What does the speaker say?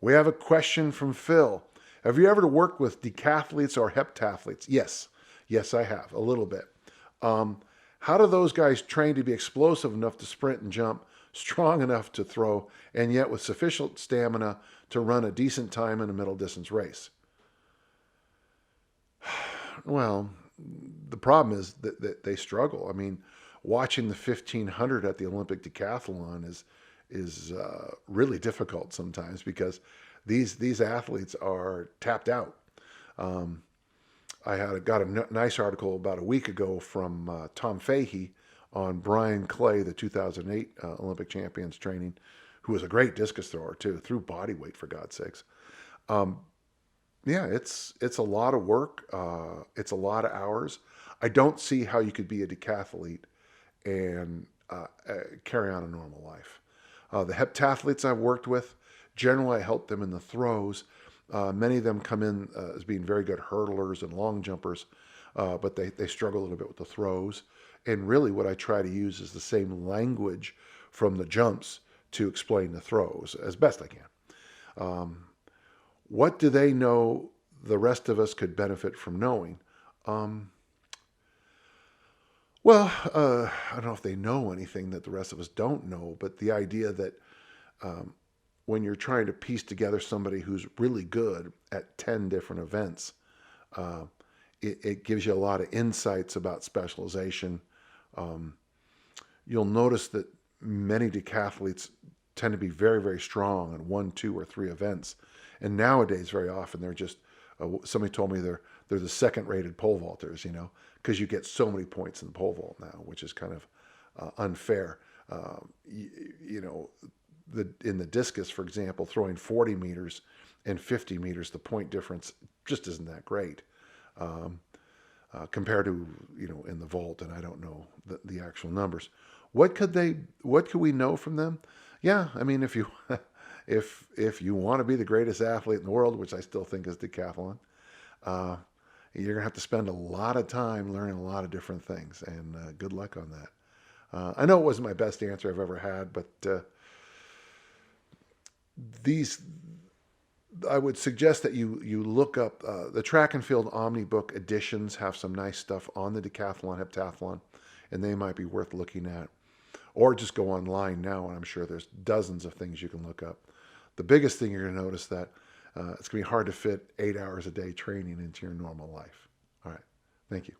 We have a question from Phil. Have you ever worked with decathletes or heptathletes? Yes. Yes, I have, a little bit. How do those guys train to be explosive enough to sprint and jump, strong enough to throw, and yet with sufficient stamina to run a decent time in a middle distance race? Well, the problem is that they struggle. I mean, watching the 1500 at the Olympic decathlon is really difficult sometimes because these athletes are tapped out. I got a nice article about a week ago from Tom Fahey on Brian Clay, the 2008 Olympic champions training, who was a great discus thrower too, threw body weight for God's sakes. Yeah, it's a lot of work. It's a lot of hours. I don't see how you could be a decathlete and carry on a normal life. The heptathletes I've worked with, generally I help them in the throws. Many of them come in as being very good hurdlers and long jumpers, but they struggle a little bit with the throws. And really what I try to use is the same language from the jumps to explain the throws as best I can. What do they know the rest of us could benefit from knowing? Well, I don't know if they know anything that the rest of us don't know, but the idea that when you're trying to piece together somebody who's really good at 10 different events, it gives you a lot of insights about specialization. You'll notice that many decathletes tend to be very, very strong in 1, 2, or 3 events. And nowadays, very often, they're just, somebody told me they're the second-rated pole vaulters, because you get so many points in the pole vault now, which is kind of unfair. In the discus, for example, throwing 40 meters and 50 meters, the point difference just isn't that great compared to, in the vault, and I don't know the actual numbers. What could we know from them? Yeah, I mean, if you want to be the greatest athlete in the world, which I still think is decathlon, you're gonna have to spend a lot of time learning a lot of different things, and good luck on that. I know it wasn't my best answer I've ever had, but I would suggest that you look up the Track and Field Omnibook editions have some nice stuff on the decathlon, heptathlon, and they might be worth looking at. Or just go online now, and I'm sure there's dozens of things you can look up. The biggest thing you're going to notice that it's going to be hard to fit 8 hours a day training into your normal life. All right. Thank you.